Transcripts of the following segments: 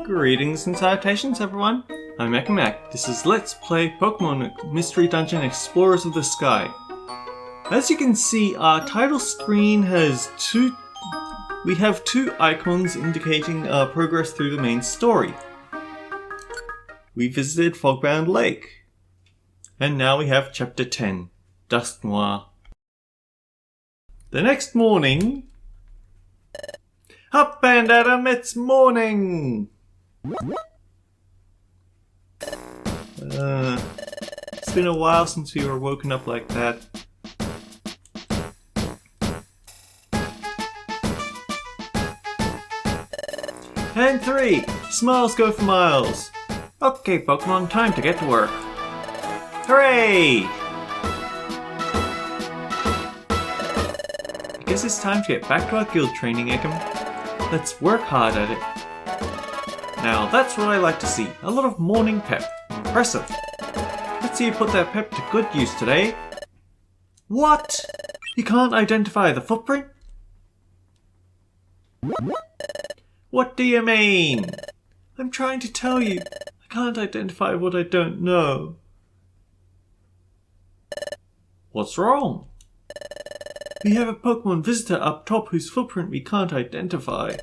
Greetings and salutations, everyone. I'm Ekamac. This is Let's Play Pokemon Mystery Dungeon Explorers of the Sky. As you can see, our title screen has two icons indicating our progress through the main story. We visited Fogbound Lake. And now we have Chapter 10, Dusknoir. The next morning... Up and at 'em, it's morning! It's been a while since we were woken up like that. And 3! Smiles go for miles! Okay, Pokemon, time to get to work. Hooray! I guess it's time to get back to our guild training, Ekam. Let's work hard at it. Now that's what I like to see. A lot of morning pep. Impressive. Let's see you put that pep to good use today. What? You can't identify the footprint? What do you mean? I'm trying to tell you. I can't identify what I don't know. What's wrong? We have a Pokemon visitor up top whose footprint we can't identify.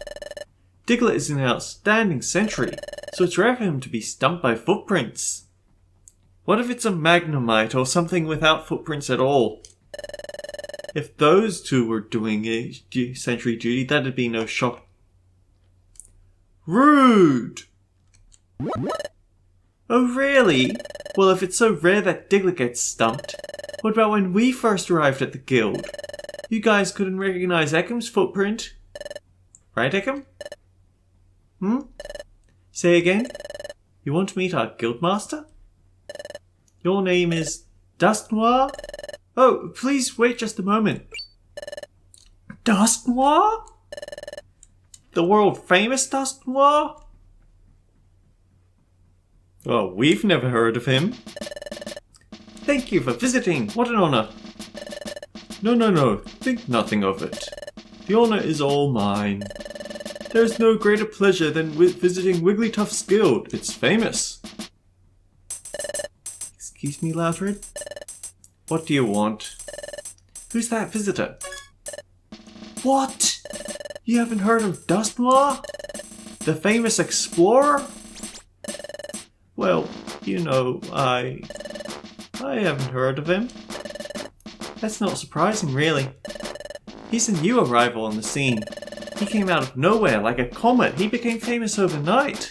Diglett is an outstanding sentry, so it's rare for him to be stumped by footprints. What if it's a Magnemite or something without footprints at all? If those two were doing sentry duty, that'd be no shock. Rude! Oh really? Well, if it's so rare that Diglett gets stumped, what about when we first arrived at the guild? You guys couldn't recognize Ekam's footprint. Right, Ekam? Say again? You want to meet our guildmaster? Your name is Dusknoir? Oh, please wait just a moment. Dusknoir? The world famous Dusknoir? Oh, we've never heard of him. Thank you for visiting. What an honor. No. Think nothing of it. The honor is all mine. There's no greater pleasure than visiting Wigglytuff's guild. It's famous. Excuse me, Loudred? What do you want? Who's that visitor? What? You haven't heard of Dusknoir? The famous explorer? Well, you know, I haven't heard of him. That's not surprising, really. He's a new arrival on the scene. He came out of nowhere like a comet. He became famous overnight.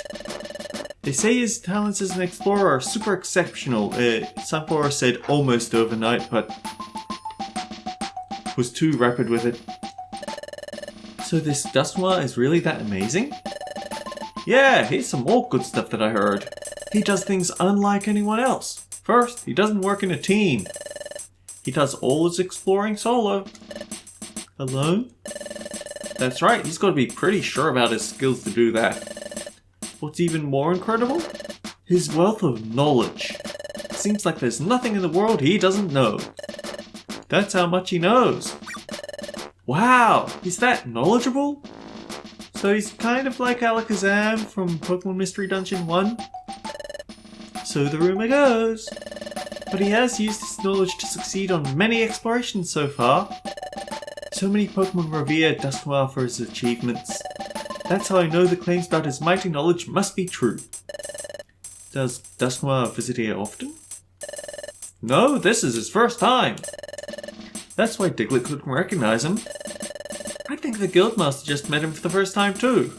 They say his talents as an explorer are super exceptional. Sunflower said almost overnight, but was too rapid with it. So this Dusknoir is really that amazing? Yeah, here's some more good stuff that I heard. He does things unlike anyone else. First, he doesn't work in a team. He does all his exploring solo. Alone? That's right, he's got to be pretty sure about his skills to do that. What's even more incredible? His wealth of knowledge. Seems like there's nothing in the world he doesn't know. That's how much he knows. Wow, he's that knowledgeable? So he's kind of like Alakazam from Pokemon Mystery Dungeon 1? So the rumor goes. But he has used his knowledge to succeed on many explorations so far. So many Pokemon revere Dusknoir for his achievements. That's how I know the claims about his mighty knowledge must be true. Does Dusknoir visit here often? No, this is his first time. That's why Diglett couldn't recognize him. I think the Guildmaster just met him for the first time too.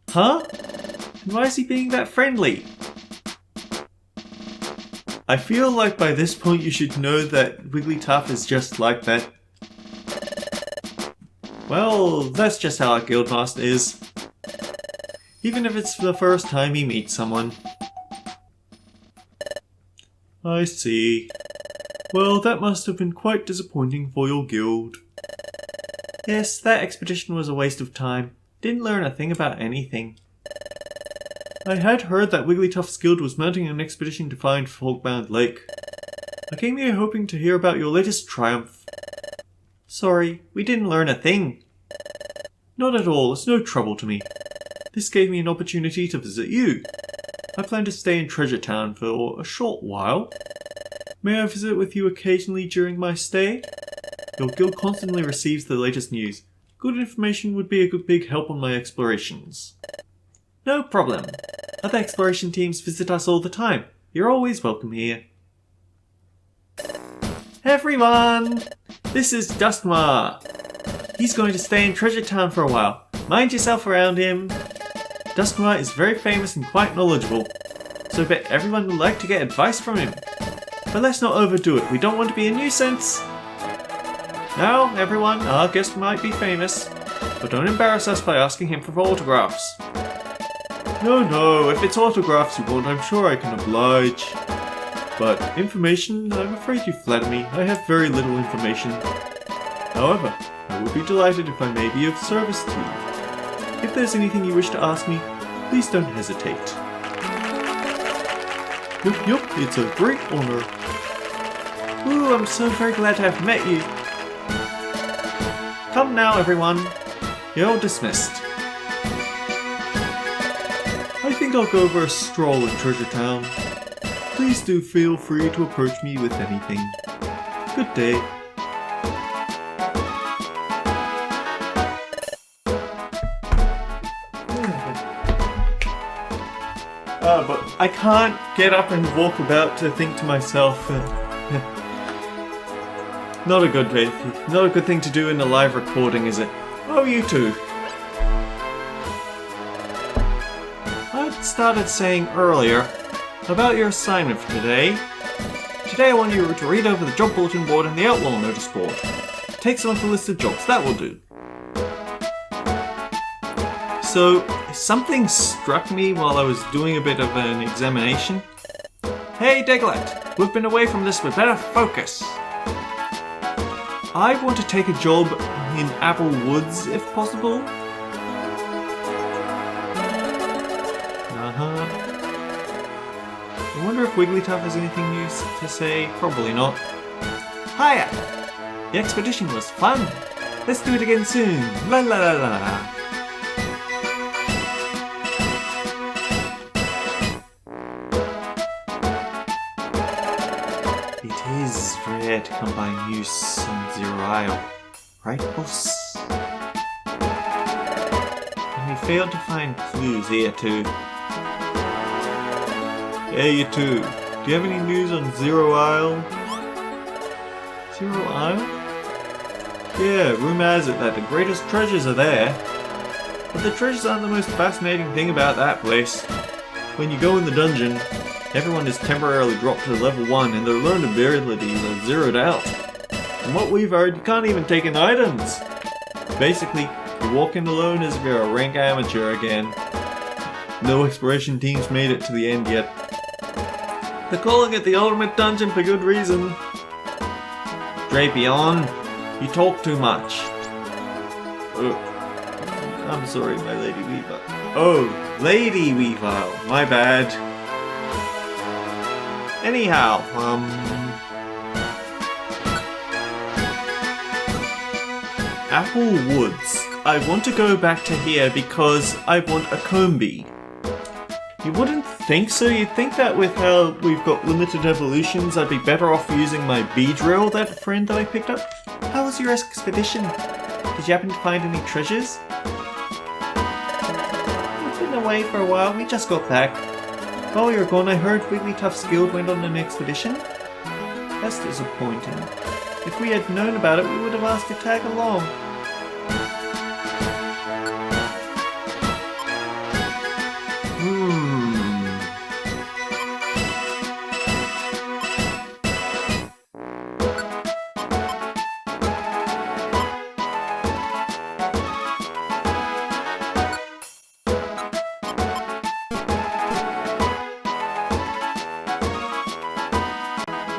Huh? And why is he being that friendly? I feel like by this point you should know that Wigglytuff is just like that. Well, that's just how our Guildmaster is. Even if it's the first time he meets someone. I see. Well, that must have been quite disappointing for your guild. Yes, that expedition was a waste of time. Didn't learn a thing about anything. I had heard that Wigglytuff's guild was mounting an expedition to find Fogbound Lake. I came here hoping to hear about your latest triumph. Sorry, we didn't learn a thing. Not at all, it's no trouble to me. This gave me an opportunity to visit you. I plan to stay in Treasure Town for a short while. May I visit with you occasionally during my stay? Your guild constantly receives the latest news. Good information would be a big help on my explorations. No problem. Other exploration teams visit us all the time. You're always welcome here. Everyone! This is Dustnoir. He's going to stay in Treasure Town for a while. Mind yourself around him. Dustnoir is very famous and quite knowledgeable, so I bet everyone would like to get advice from him. But let's not overdo it, we don't want to be a nuisance. Now, everyone, our guest might be famous, but don't embarrass us by asking him for autographs. No, if it's autographs you want, I'm sure I can oblige. But information, I'm afraid you flatter me. I have very little information. However, I would be delighted if I may be of service to you. If there's anything you wish to ask me, please don't hesitate. Yup, it's a great honor. Ooh, I'm so very glad to have met you. Come now, everyone. You're dismissed. I think I'll go for a stroll in Treasure Town. Please do feel free to approach me with anything. Good day. But I can't get up and walk about to think to myself. Not a good thing to do in a live recording, is it? Oh, you too. I started saying earlier about your assignment for today. Today I want you to read over the job bulletin board and the outlaw notice board. Take some of the listed jobs, that will do. So, something struck me while I was doing a bit of an examination. Hey Deglet, we've been away from this, we better focus. I want to take a job in Apple Woods if possible. I wonder if Wigglytuff has anything new to say. Probably not. Hiya! The expedition was fun. Let's do it again soon. La la la la. It is rare to come by news on Zero Isle, right, boss? And we failed to find clues here too. Hey, you two. Do you have any news on Zero Isle? Zero Isle? Yeah, rumour has it that the greatest treasures are there. But the treasures aren't the most fascinating thing about that place. When you go in the dungeon, everyone is temporarily dropped to level 1 and their learned abilities are zeroed out. From what we've heard, you can't even take in items. Basically, you walk in alone as if you're a rank amateur again. No exploration teams made it to the end yet. They're calling it the ultimate dungeon for good reason. Drapion, you talk too much. I'm sorry, my Lady Weavile. Oh, Lady Weavile, my bad. Anyhow, Apple Woods. I want to go back to here because I want a Combee. You wouldn't think so. You'd think that with how we've got limited evolutions, I'd be better off using my Beedrill, that friend that I picked up. How was your expedition? Did you happen to find any treasures? We've been away for a while. We just got back. While you were gone, I heard Wigglytuff's guild went on an expedition. That's disappointing. If we had known about it, we would have asked to tag along.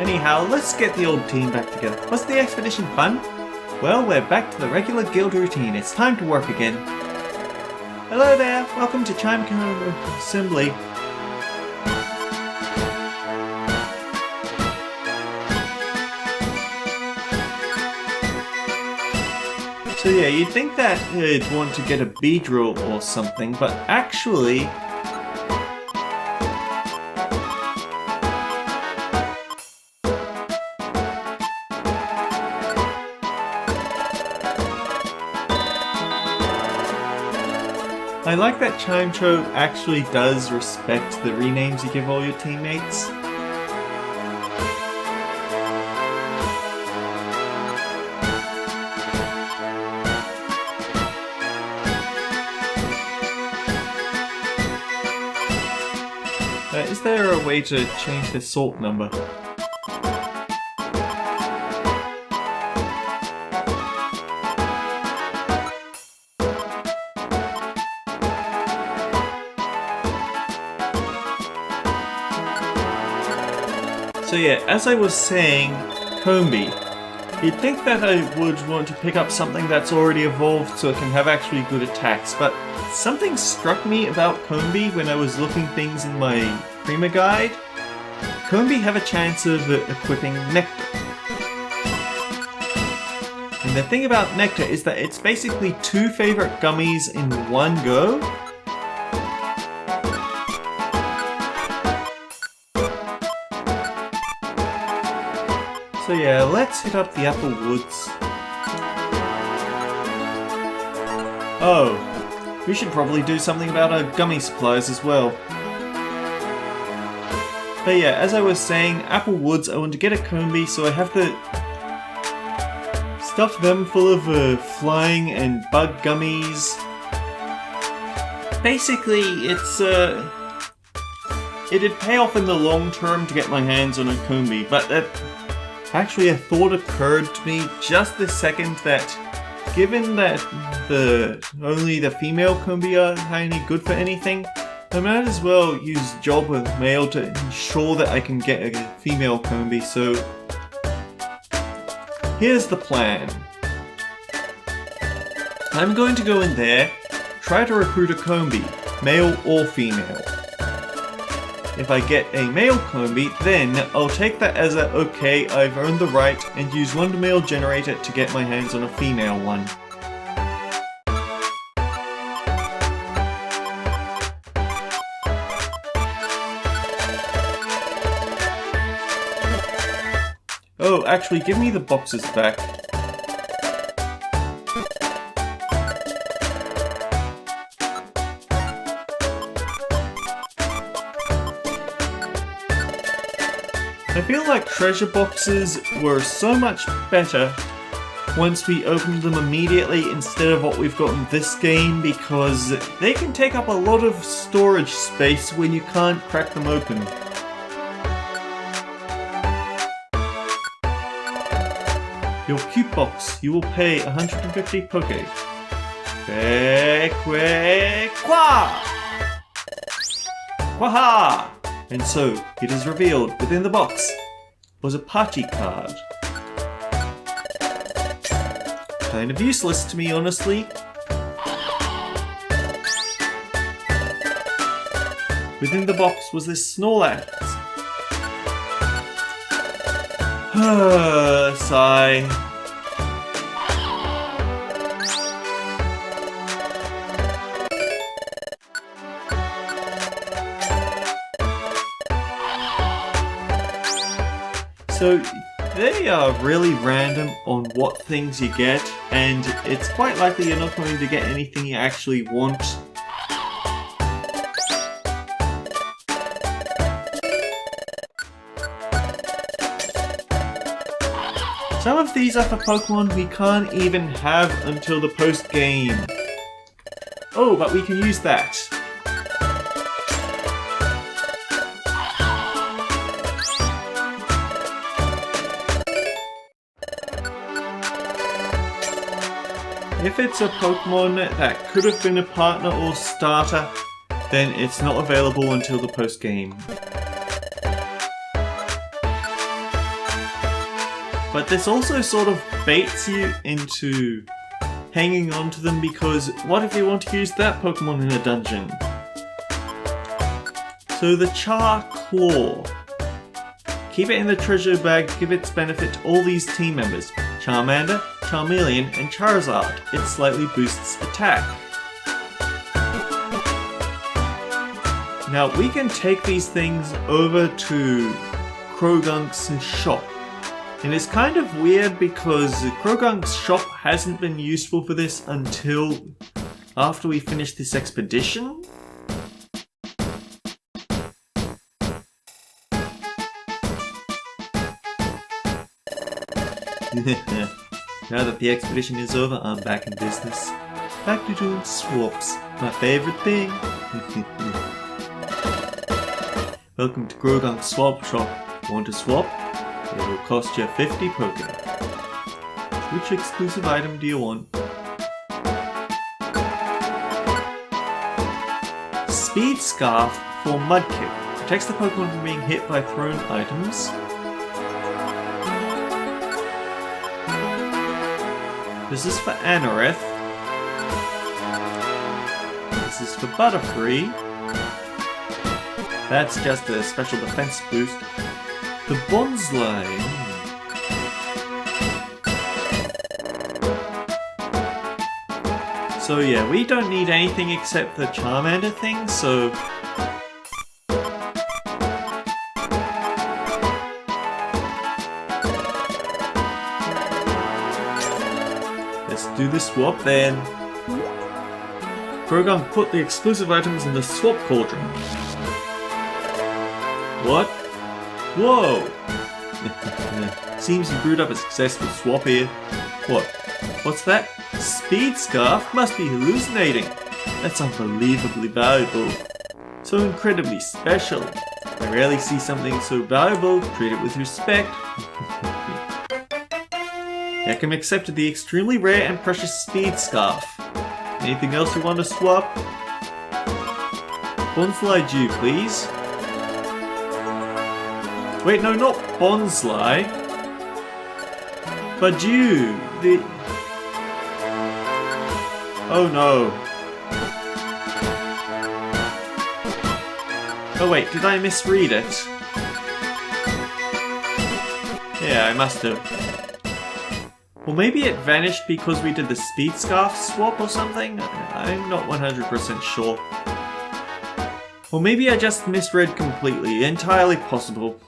Anyhow, let's get the old team back together. Was the expedition fun? Well, we're back to the regular guild routine. It's time to work again. Hello there. Welcome to Chimecone Assembly. So yeah, you'd think that it'd want to get a Beedrill or something, but actually... I like that Chimecho actually does respect the renames you give all your teammates. Is there a way to change the salt number? So yeah, as I was saying, Combee. You'd think that I would want to pick up something that's already evolved so it can have actually good attacks, but something struck me about Combee when I was looking things in my Prima guide. Combee have a chance of equipping Nectar. And the thing about Nectar is that it's basically two favorite gummies in one go. So yeah, let's hit up the Apple Woods. Oh, we should probably do something about our gummy supplies as well. But yeah, as I was saying, Apple Woods, I want to get a Combee, so I have to stuff them full of flying and bug gummies. Basically, it'd pay off in the long term to get my hands on a Combee, but actually a thought occurred to me just this second that given that only the female Combee are any good for anything, I might as well use job with male to ensure that I can get a female Combee. So here's the plan. I'm going to go in there, try to recruit a Combee, male or female. If I get a male Combee, then I'll take that as a okay, I've earned the right, and use one male generator to get my hands on a female one. Oh, actually, give me the boxes back. I feel like treasure boxes were so much better once we opened them immediately instead of what we've got in this game, because they can take up a lot of storage space when you can't crack them open. Your cute box, you will pay 150 Poke. Quaha! And so, it is revealed within the box was a party card. Kind of useless to me, honestly. Within the box was this Snorlax. Sigh. So they are really random on what things you get, and it's quite likely you're not going to get anything you actually want. Some of these are for Pokemon we can't even have until the post-game. Oh, but we can use that. If it's a Pokemon that could have been a partner or starter, then it's not available until the post-game. But this also sort of baits you into hanging on to them, because what if you want to use that Pokemon in a dungeon? So the Char-Claw. Keep it in the treasure bag to give its benefit to all these team members. Charmander, Charmeleon, and Charizard. It slightly boosts attack. Now we can take these things over to Croagunk's shop. And it's kind of weird because Croagunk's shop hasn't been useful for this until after we finish this expedition. Now that the expedition is over, I'm back in business. Back to doing swaps, my favorite thing. Welcome to Croagunk's swap shop. Want to swap? It will cost you 50 Pokémon. Which exclusive item do you want? Speed Scarf for Mudkip. Protects the Pokémon from being hit by thrown items. This is for Anorith. This is for Butterfree. That's just a special defense boost. The Bonsly. So yeah, we don't need anything except the Charmander thing, so... let's do the swap then. Croagunk put the exclusive items in the swap cauldron. What? Whoa! Seems you brewed up a successful swap here. What? What's that? Speed Scarf must be hallucinating. That's unbelievably valuable. So incredibly special. I rarely see something so valuable. Treat it with respect. Ekam accepted the extremely rare and precious Speed Scarf. Anything else you want to swap? Bonsly Dew, please. Wait, no, not Bonsly. But Dew. Oh no. Oh wait, did I misread it? Yeah, I must have. Well, maybe it vanished because we did the Speed Scarf swap or something? I'm not 100% sure. Or maybe I just misread completely. Entirely possible.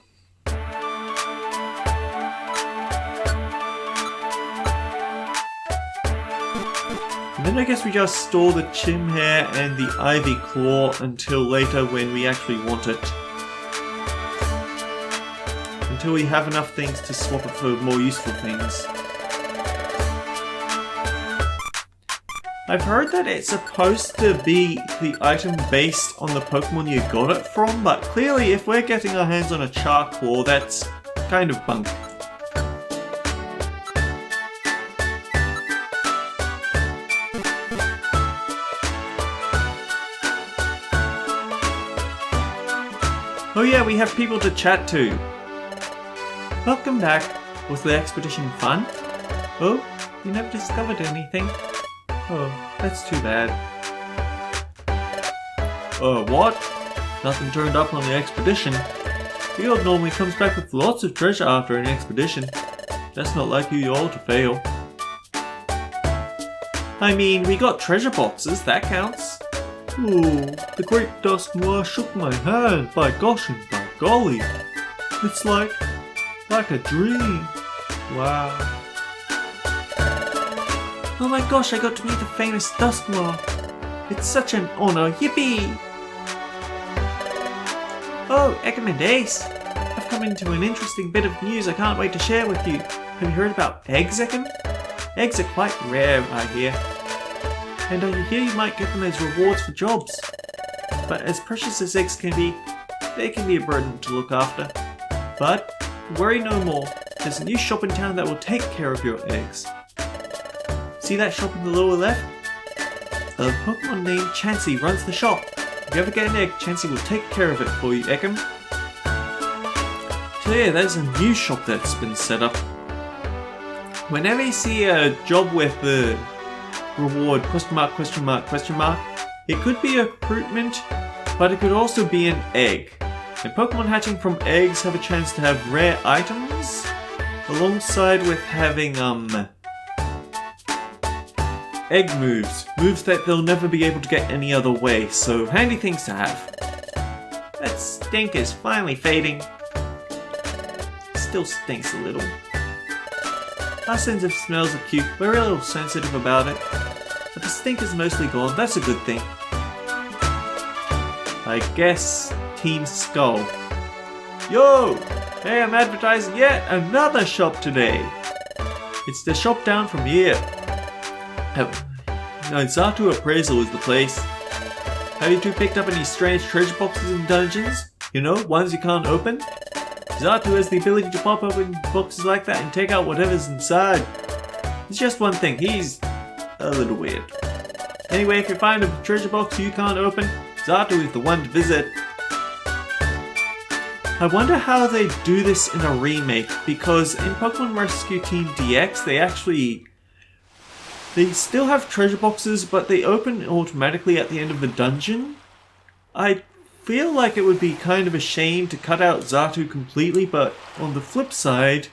And then I guess we just store the Chimhair and the Ivy Claw until later when we actually want it. Until we have enough things to swap it for more useful things. I've heard that it's supposed to be the item based on the Pokemon you got it from, but clearly if we're getting our hands on a Charclaw, that's kind of bunk. Oh yeah, we have people to chat to. Welcome back. Was the expedition fun? Oh, you never discovered anything. Oh, that's too bad. What? Nothing turned up on the expedition. Field normally comes back with lots of treasure after an expedition. That's not like you all to fail. I mean, we got treasure boxes, that counts. Ooh, the Great Dusknoir shook my hand, by gosh and by golly. It's like a dream. Wow. Oh my gosh, I got to meet the famous Dusknoir. It's such an honor, yippee! Oh, Ekam and Ace! I've come into an interesting bit of news I can't wait to share with you. Have you heard about eggs, Ekam? Eggs are quite rare, I hear. And I hear you might get them as rewards for jobs. But as precious as eggs can be, they can be a burden to look after. But worry no more. There's a new shop in town that will take care of your eggs. See that shop in the lower left? A Pokemon named Chansey runs the shop. If you ever get an egg, Chansey will take care of it for you, Ekam. So yeah, there's a new shop that's been set up. Whenever you see a job with the reward question mark, it could be a recruitment, but it could also be an egg. And Pokemon hatching from eggs have a chance to have rare items, alongside with having egg moves. Moves that they'll never be able to get any other way, so handy things to have. That stink is finally fading. Still stinks a little. Our sense of smells are cute, we're a little sensitive about it. But the stink is mostly gone, that's a good thing. I guess Team Skull. Yo! Hey, I'm advertising yet another shop today. It's the shop down from here. Zato Appraisal is the place. Have you two picked up any strange treasure boxes in dungeons? You know, ones you can't open? Zato has the ability to pop open boxes like that and take out whatever's inside. It's just one thing, he's a little weird. Anyway, if you find a treasure box you can't open, Zato is the one to visit. I wonder how they do this in a remake, because in Pokemon Rescue Team DX they still have treasure boxes, but they open automatically at the end of the dungeon. I feel like it would be kind of a shame to cut out Zato completely, but on the flip side,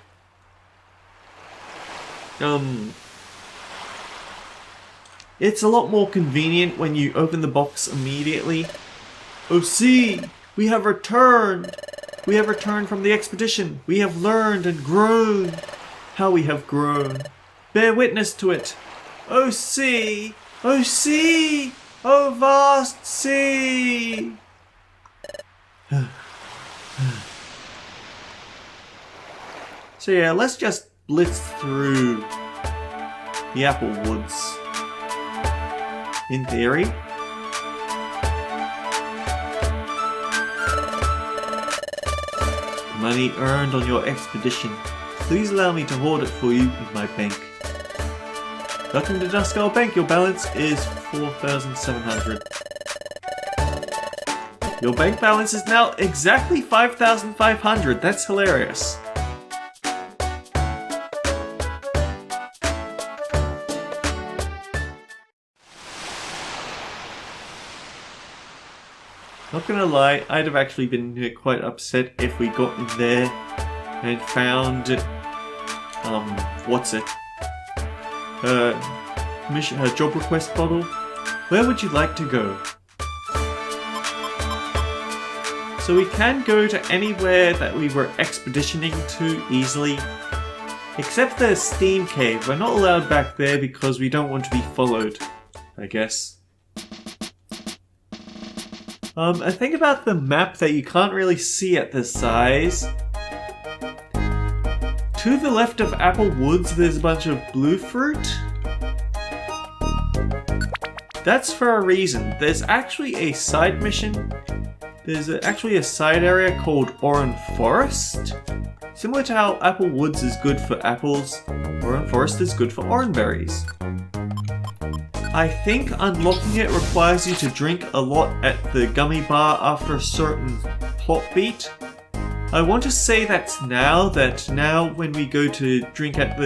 it's a lot more convenient when you open the box immediately. Oh see, we have returned! We have returned from the expedition. We have learned and grown. How we have grown. Bear witness to it. Oh sea! Oh sea! Oh vast sea! So yeah, let's just blitz through the Apple Woods. In theory. Money earned on your expedition. Please allow me to hold it for you in my bank. Welcome to Duskull Bank. Your balance is 4,700. Your bank balance is now exactly 5,500. That's hilarious. Not gonna lie, I'd have actually been quite upset if we got in there and found, what's it? Job request bottle. Where would you like to go? So we can go to anywhere that we were expeditioning to easily, except the Steam Cave. We're not allowed back there because we don't want to be followed, I guess. I think about the map that you can't really see at this size. To the left of Apple Woods, there's a bunch of blue fruit. That's for a reason. There's actually a side mission. There's actually a side area called Oran Forest. Similar to how Apple Woods is good for apples, Oran Forest is good for orange berries. I think unlocking it requires you to drink a lot at the gummy bar after a certain plot beat. I want to say that now when we go to drink at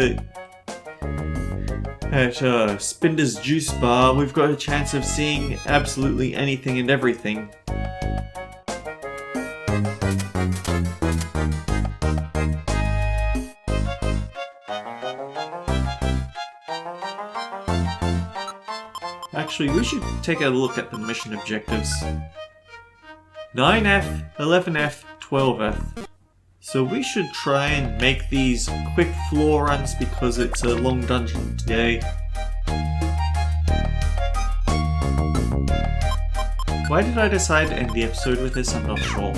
Spinder's Juice Bar, we've got a chance of seeing absolutely anything and everything. Actually, we should take a look at the mission objectives. 9F, 11F, 12F. So we should try and make these quick floor runs because it's a long dungeon today. Why did I decide to end the episode with this? I'm not sure.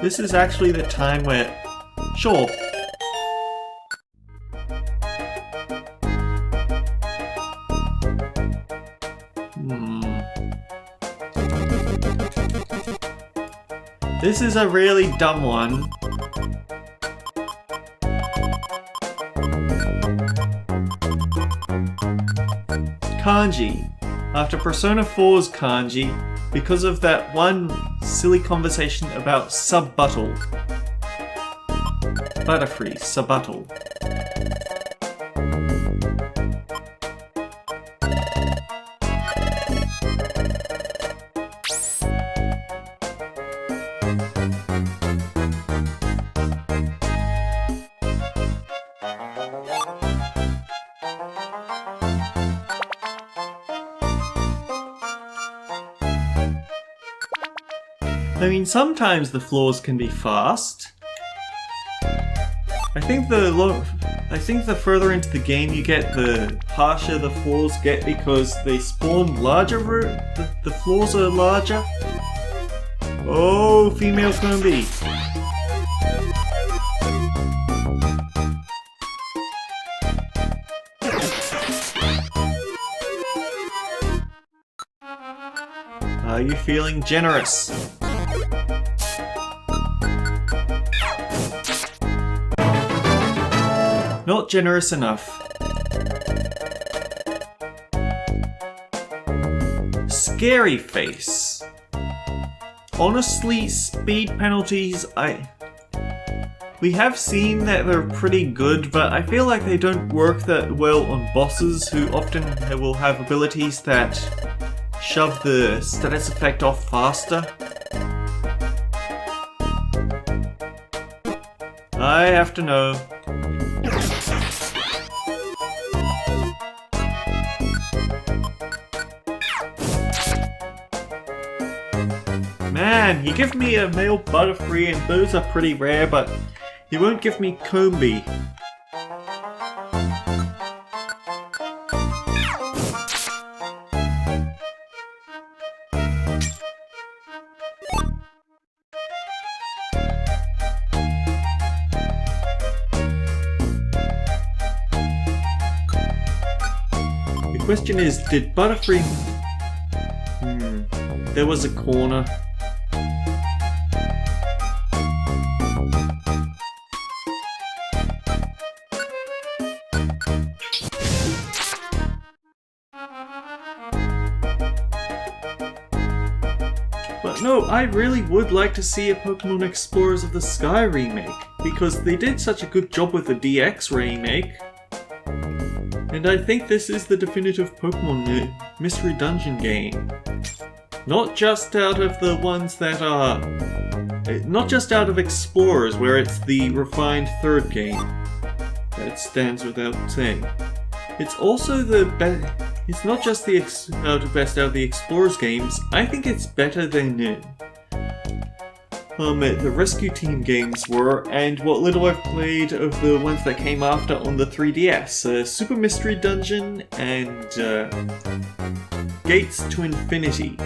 This is actually the time where... Sure. This is a really dumb one. Kanji. After Persona 4's kanji, because of that one silly conversation about Subbuttle. Butterfree, Subbuttle. I mean, sometimes the floors can be fast. I think the further into the game you get, the harsher the floors get because they spawn larger. The floors are larger. Oh, female Combi. Are you feeling generous? Not generous enough. Scary face. Honestly, speed penalties, we have seen that they're pretty good, but I feel like they don't work that well on bosses who often will have abilities that shove the status effect off faster. I have to know. Man, he gave me a male Butterfree and those are pretty rare, but he won't give me Combi. The question is, did Butterfree... There was a corner. But no, I really would like to see a Pokemon Explorers of the Sky remake, because they did such a good job with the DX remake. And I think this is the definitive Pokemon Mystery Dungeon game. Not just out of the ones that are... Not just out of Explorers, where it's the refined third game. That stands without saying. It's also the best... It's not just the best out of the Explorers games, I think it's better than the Rescue Team games were, and what little I've played of the ones that came after on the 3DS. Super Mystery Dungeon and Gates to Infinity.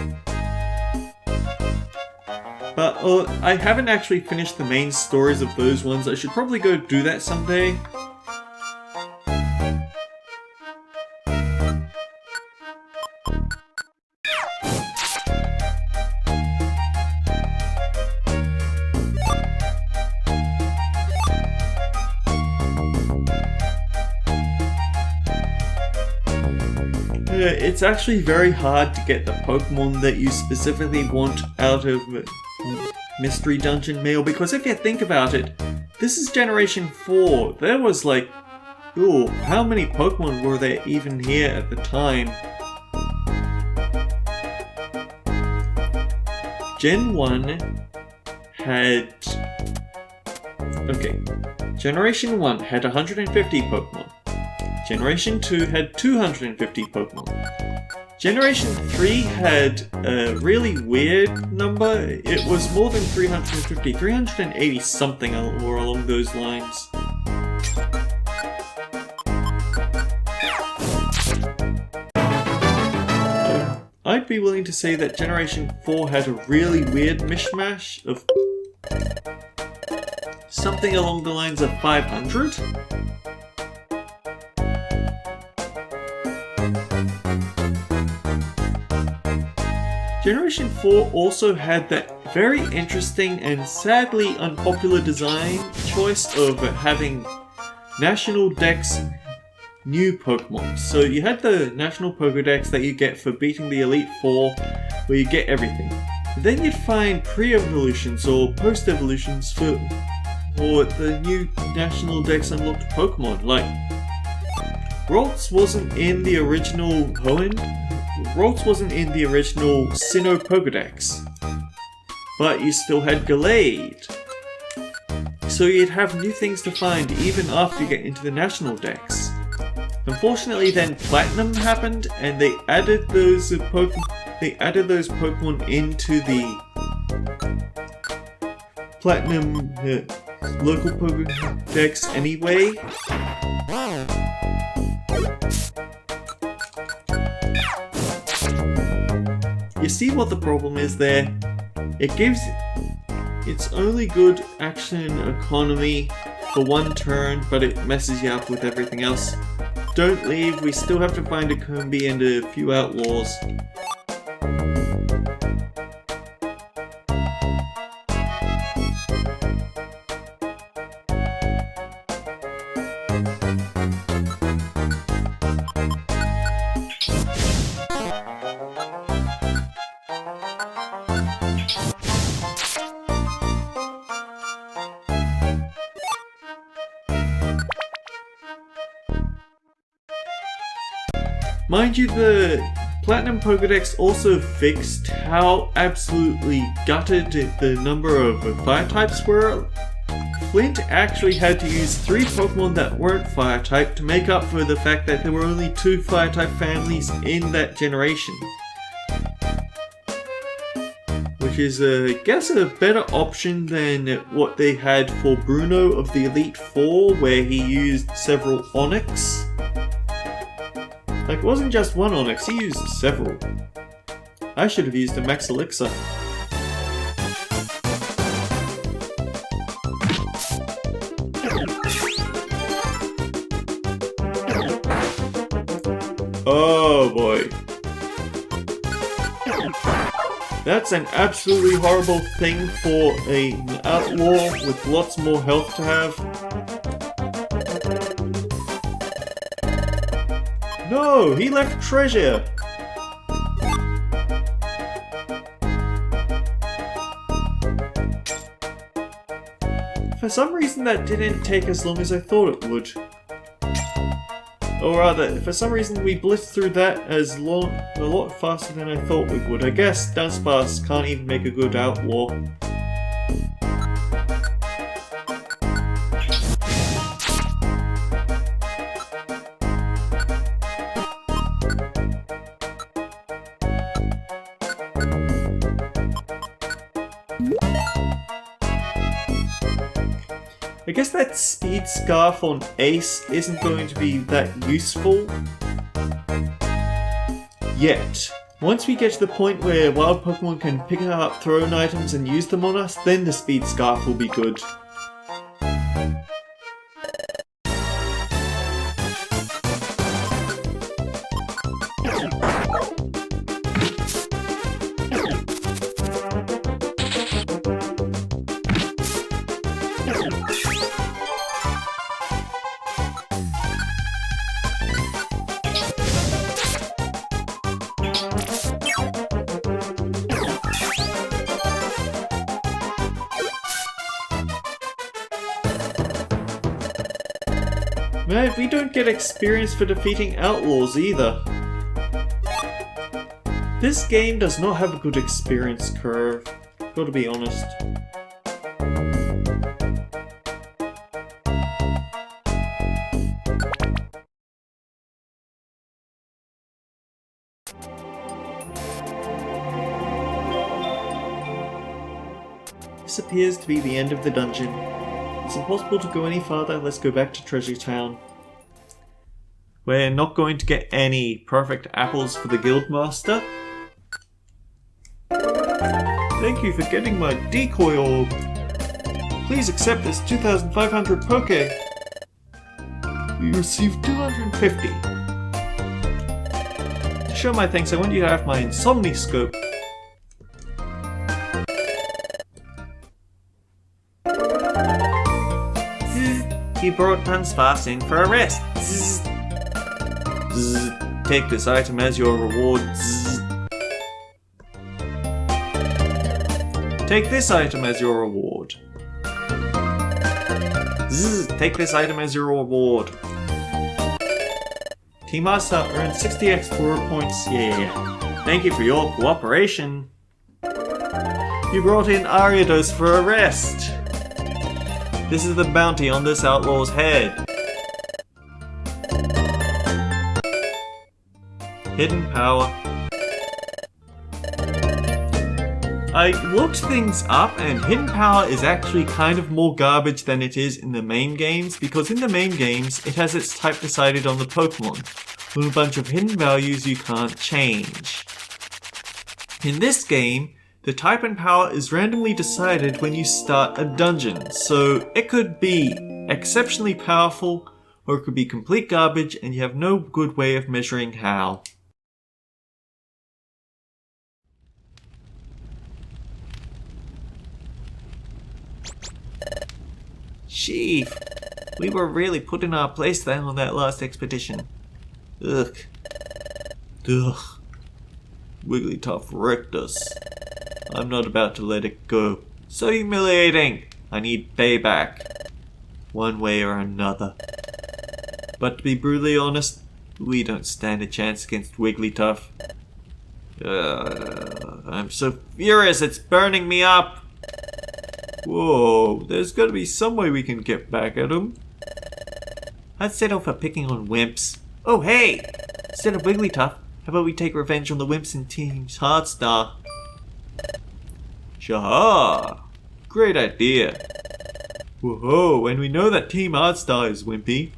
But I haven't actually finished the main stories of those ones. I should probably go do that someday. It's actually very hard to get the Pokemon that you specifically want out of Mystery Dungeon Mail, because if you think about it, this is Generation 4. There was like, ooh, how many Pokemon were there even here at the time? Gen 1 had... Okay, Generation 1 had 150 Pokemon. Generation 2 had 250 Pokemon. Generation 3 had a really weird number. It was more than 350, 380 something or along those lines. I'd be willing to say that Generation 4 had a really weird mishmash of something along the lines of 500? Generation 4 also had that very interesting and sadly unpopular design choice of having National Dex new Pokemon. So you had the National Pokedex that you get for beating the Elite Four, where you get everything. Then you'd find pre-evolutions or post-evolutions for the new National Dex unlocked Pokemon. Like, Ralts wasn't in the original Ralts wasn't in the original Sinnoh Pokedex, but you still had Gallade. So you'd have new things to find even after you get into the National Dex. Unfortunately then Platinum happened and they added those they added those Pokemon into the Platinum local Pokedex anyway. You see what the problem is there? It gives it's only good action economy for one turn, but it messes you up with everything else. Don't leave, we still have to find a Combee and a few outlaws. Mind you, the Platinum Pokedex also fixed how absolutely gutted the number of fire types were. Flint actually had to use 3 Pokemon that weren't fire type to make up for the fact that there were only 2 fire type families in that generation. Which is, I guess, a better option than what they had for Bruno of the Elite Four, where he used several Onix. Like, it wasn't just one Onix, he used several. I should have used a Max Elixir. Oh boy. That's an absolutely horrible thing for an outlaw with lots more health to have. No, he left treasure! For some reason that didn't take as long as I thought it would. Or rather, for some reason we blitzed through that a lot faster than I thought we would. I guess Dunsparce can't even make a good outlaw. I guess that Speed Scarf on Ace isn't going to be that useful yet. Once we get to the point where wild Pokemon can pick up thrown items and use them on us, then the Speed Scarf will be good. Man, we don't get experience for defeating outlaws either. This game does not have a good experience curve, gotta be honest. This appears to be the end of the dungeon. It's impossible to go any farther, let's go back to Treasure Town. We're not going to get any perfect apples for the Guildmaster. Thank you for getting my decoy orb. Please accept this 2,500 Poke. You received 250. To show my thanks, I want you to have my Insomniscope. You brought Dunsparce in for a rest. Zzz. Zzz. Take this item as your reward. Zzz. Take this item as your reward. Zzz. Take this item as your reward. Team Master earned 60 Explorer points. Yeah. Thank you for your cooperation. You brought in Ariados for a rest. This is the bounty on this outlaw's head. Hidden power. I looked things up and Hidden Power is actually kind of more garbage than it is in the main games, because in the main games it has its type decided on the Pokemon, with a bunch of hidden values you can't change. In this game, the type and power is randomly decided when you start a dungeon, so it could be exceptionally powerful or it could be complete garbage and you have no good way of measuring how. Chief, we were really put in our place there on that last expedition. Ugh. Wigglytuff wrecked us. I'm not about to let it go. So humiliating! I need payback. One way or another. But to be brutally honest, we don't stand a chance against Wigglytuff. I'm so furious, it's burning me up! Whoa, there's gotta be some way we can get back at him. I'd settle for picking on wimps. Oh hey! Instead of Wigglytuff, how about we take revenge on the wimps in Team Hardstar? Shaha! Great idea. Whoa, and we know that Team Hardstar is wimpy.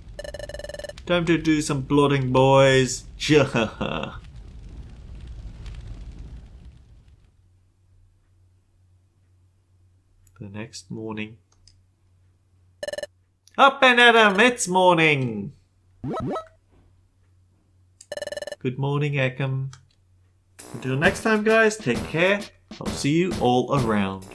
Time to do some plotting, boys. Shaha! The next morning. Up and at 'em, it's morning! Good morning, Ekam. Until next time, guys, take care. I'll see you all around.